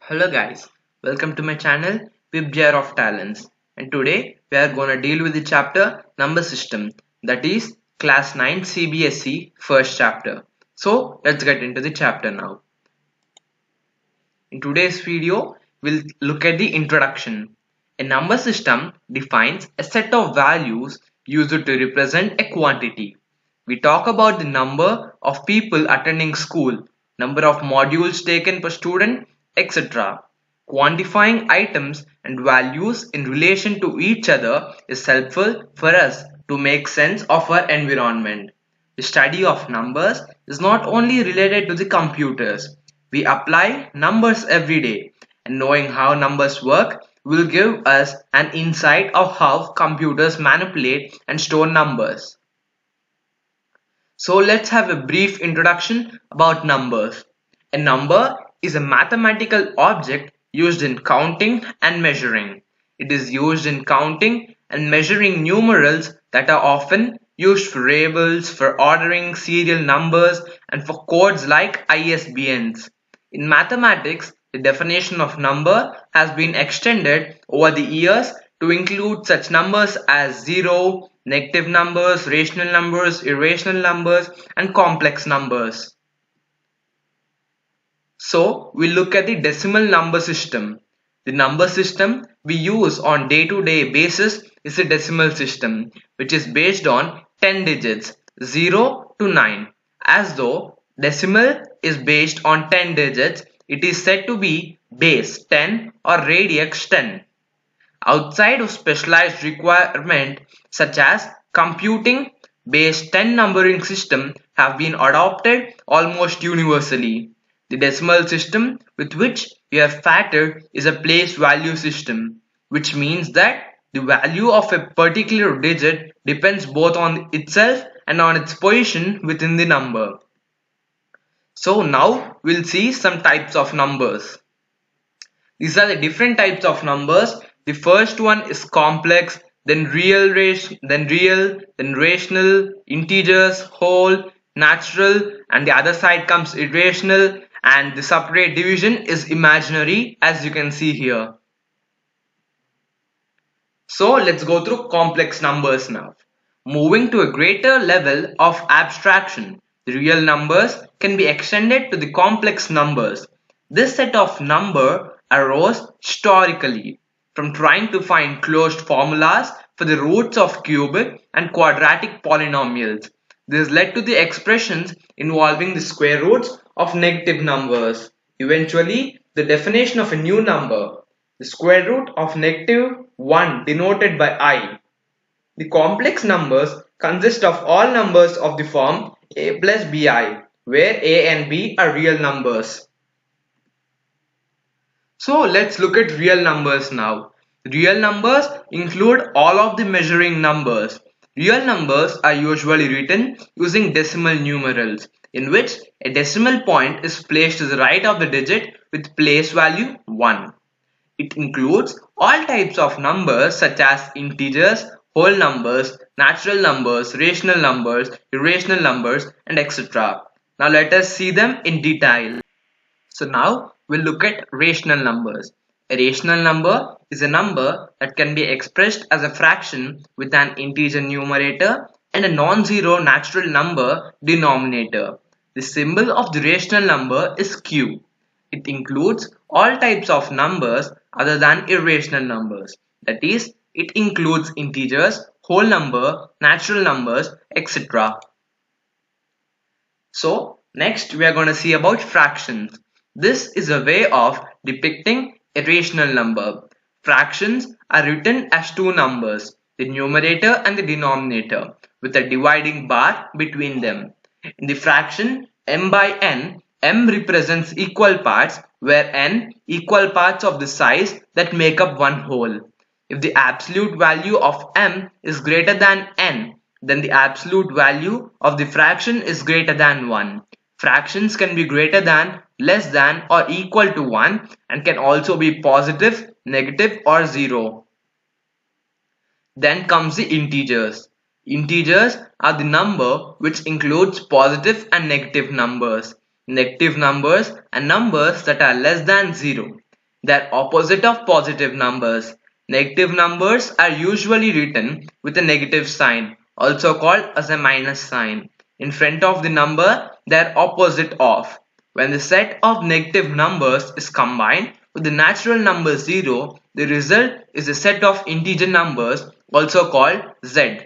Hello guys, welcome to my channel Jar of Talents, and today we are gonna deal with the chapter number system, that is class 9 CBSE first chapter. So let's get into the chapter now. In today's video we'll look at the introduction. A number system defines a set of values used to represent a quantity. We talk about the number of people attending school, number of modules taken per student, etc. Quantifying items and values in relation to each other is helpful for us to make sense of our environment. The study of numbers is not only related to the computers. We apply numbers every day, and knowing how numbers work will give us an insight of how computers manipulate and store numbers. So let's have a brief introduction about numbers. A number is a mathematical object used in counting and measuring. It is used in counting and measuring numerals that are often used for variables, for ordering serial numbers, and for codes like ISBNs. In mathematics, the definition of number has been extended over the years to include such numbers as zero, negative numbers, rational numbers, irrational numbers, and complex numbers. So we look at the decimal number system. The number system we use on day-to-day basis is a decimal system, which is based on 10 digits 0 to 9. As though decimal is based on 10 digits, it is said to be base 10 or radix 10. Outside of specialized requirement such as computing, base 10 numbering system have been adopted almost universally. The decimal system with which we have factored is a place value system, which means that the value of a particular digit depends both on itself and on its position within the number. So now we'll see some types of numbers. These are the different types of numbers. The first one is complex, then real, then rational, integers, whole, natural, and the other side comes irrational, and the separate division is imaginary, as you can see here. So let's go through complex numbers now. Moving to a greater level of abstraction, the real numbers can be extended to the complex numbers. This set of number arose historically from trying to find closed formulas for the roots of cubic and quadratic polynomials. This led to the expressions involving the square roots of negative numbers. Eventually, the definition of a new number, the square root of negative 1 denoted by I. The complex numbers consist of all numbers of the form a plus bi, where a and b are real numbers. So let's look at real numbers now. Real numbers include all of the measuring numbers. Real numbers are usually written using decimal numerals, in which a decimal point is placed to the right of the digit with place value 1. It includes all types of numbers such as integers, whole numbers, natural numbers, rational numbers, irrational numbers, and etc. Now let us see them in detail. So now we'll look at rational numbers. A rational number is a number that can be expressed as a fraction with an integer numerator and a non-zero natural number denominator. The symbol of the rational number is Q. It includes all types of numbers other than irrational numbers. That is, it includes integers, whole number, natural numbers, etc. So next we are going to see about fractions. This is a way of depicting a rational number. Fractions are written as two numbers, the numerator and the denominator, with a dividing bar between them. In the fraction m by n, m represents equal parts, where n equal parts of the size that make up one whole. If the absolute value of m is greater than n, then the absolute value of the fraction is greater than 1. Fractions can be greater than, less than, or equal to 1 and can also be positive, negative, or 0. Then comes the integers. Integers are the number which includes positive and negative numbers. Negative numbers are numbers that are less than 0. They're opposite of positive numbers. Negative numbers are usually written with a negative sign, also called as a minus sign. In front of the number, they're opposite of. When the set of negative numbers is combined with the natural number 0, the result is a set of integer numbers, also called Z.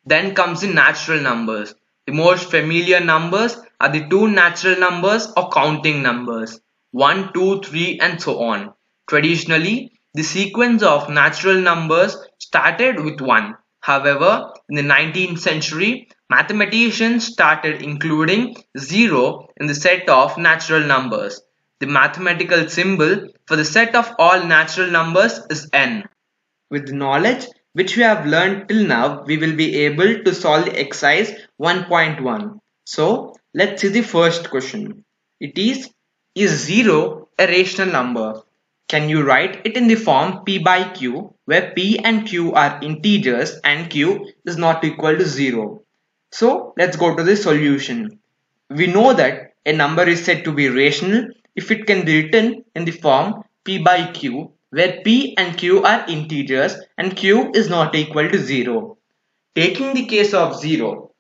Then comes the natural numbers. The most familiar numbers are the two natural numbers or counting numbers, 1, 2, 3 and so on. Traditionally, the sequence of natural numbers started with 1. However, in the 19th century, mathematicians started including 0 in the set of natural numbers. The mathematical symbol for the set of all natural numbers is n. With the knowledge which we have learned till now, we will be able to solve the exercise 1.1. So, let's see the first question. It is 0 a rational number? Can you write it in the form p by q, where p and q are integers and q is not equal to 0? So, let's go to the solution. We know that a number is said to be rational if it can be written in the form p by q, where p and q are integers and q is not equal to 0. Taking the case of 0,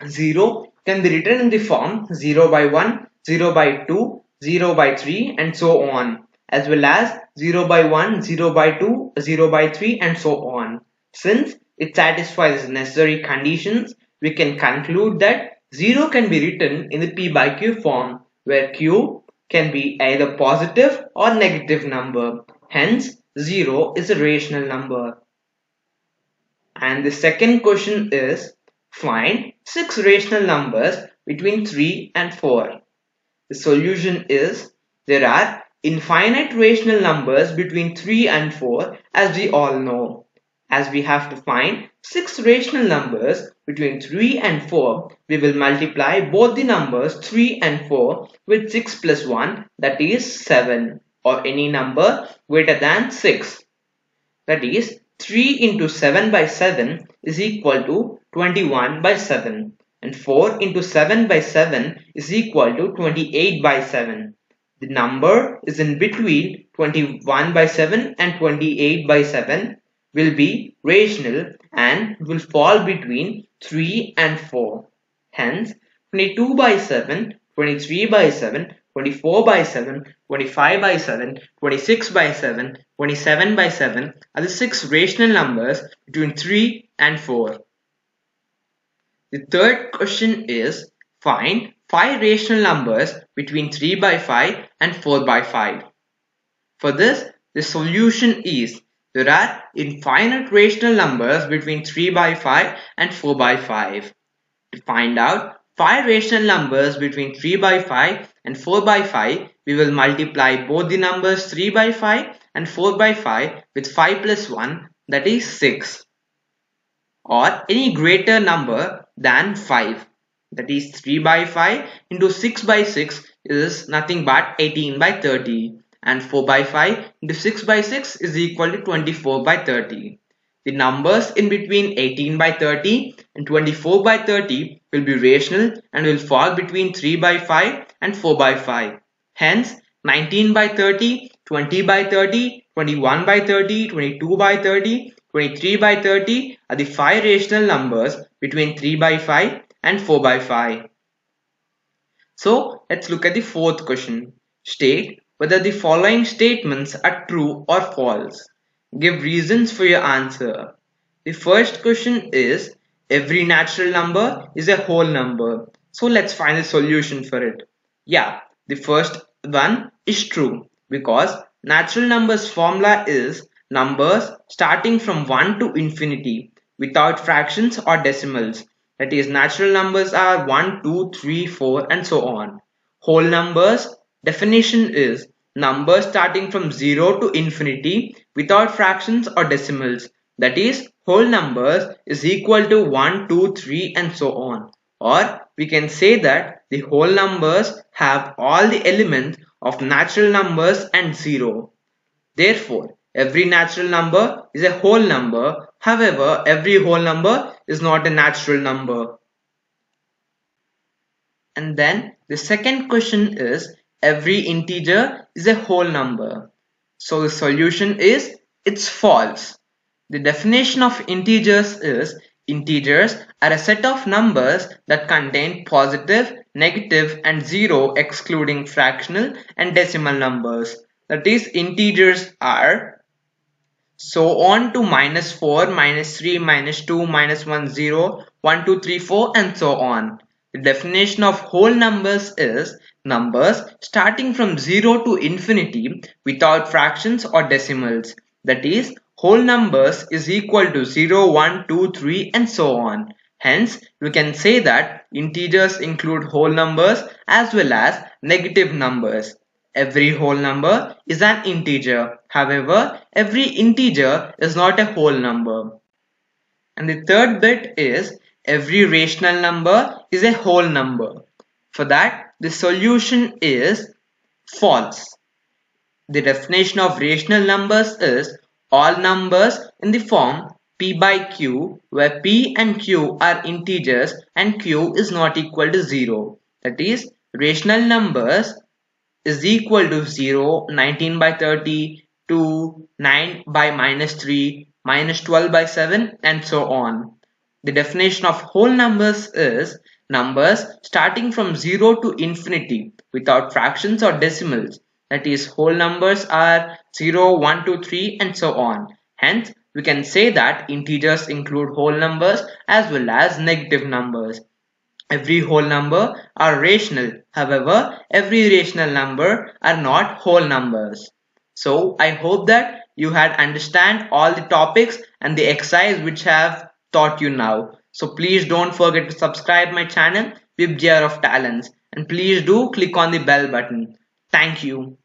0 can be written in the form 0 by 1, 0 by 2, 0 by 3 and so on, as well as 0 by 1, 0 by 2, 0 by 3 and so on. Since it satisfies the necessary conditions, we can conclude that 0 can be written in the p by q form, where q can be either positive or negative number. Hence, 0 is a rational number. And the second question is, find 6 rational numbers between 3 and 4. The solution is, there are infinite rational numbers between 3 and 4, as we all know. As we have to find 6 rational numbers between 3 and 4, we will multiply both the numbers 3 and 4 with 6 plus 1, that is 7, or any number greater than 6. That is, 3 into 7 by 7 is equal to 21 by 7, and 4 into 7 by 7 is equal to 28 by 7. The number is in between 21 by 7 and 28 by 7, will be rational and will fall between 3 and 4. Hence, 22 by 7, 23 by 7, 24 by 7, 25 by 7, 26 by 7, 27 by 7 are the 6 rational numbers between 3 and 4. The third question is, find 5 rational numbers between 3 by 5 and 4 by 5. For this, the solution is, there are infinite rational numbers between 3 by 5 and 4 by 5. To find out 5 rational numbers between 3 by 5 and 4 by 5, we will multiply both the numbers 3 by 5 and 4 by 5 with 5 plus 1, that is 6, or any greater number than 5. That is, 3 by 5 into 6 by 6 is nothing but 18 by 30, and 4 by 5 into 6 by 6 is equal to 24 by 30. The numbers in between 18 by 30 and 24 by 30 will be rational and will fall between 3 by 5 and 4 by 5. Hence, 19 by 30, 20 by 30, 21 by 30, 22 by 30, 23 by 30 are the 5 rational numbers between 3 by 5 and 4 by 5. So, let's look at the fourth question. State whether the following statements are true or false. Give reasons for your answer. The first question is, every natural number is a whole number. So let's find a solution for it. Yeah, the first one is true, because natural numbers formula is numbers starting from 1 to infinity without fractions or decimals. That is, natural numbers are 1, 2, 3, 4 and so on. Whole numbers definition is numbers starting from 0 to infinity without fractions or decimals. That is, whole numbers is equal to 1, 2, 3 and so on. Or we can say that the whole numbers have all the elements of natural numbers and 0. Therefore, every natural number is a whole number. However, every whole number is not a natural number. And then the second question is, every integer is a whole number. So the solution is it's false. The definition of integers is integers are a set of numbers that contain positive, negative and zero excluding fractional and decimal numbers. That is, integers are so on to -4, -3, -2, -1, 0, 1, 2, 3, 4 and so on. The definition of whole numbers is numbers starting from 0 to infinity without fractions or decimals. That is, whole numbers is equal to 0, 1, 2, 3 and so on. Hence, we can say that integers include whole numbers as well as negative numbers. Every whole number is an integer. However, every integer is not a whole number. And the third bit is every rational number is a whole number. For that, the solution is false. The definition of rational numbers is all numbers in the form p by q, where p and q are integers and q is not equal to 0. That is, rational numbers is equal to 0, 19 by 30, 2, 9 by -3, -12 by 7 and so on. The definition of whole numbers is numbers starting from 0 to infinity without fractions or decimals. That is, whole numbers are 0, 1, 2, 3 and so on. Hence, we can say that integers include whole numbers as well as negative numbers. Every whole number are rational. However, every rational number are not whole numbers. So I hope that you had understand all the topics and the exercise which I have taught you now. So please don't forget to subscribe my channel WebGR of Talents and please do click on the bell button. Thank you.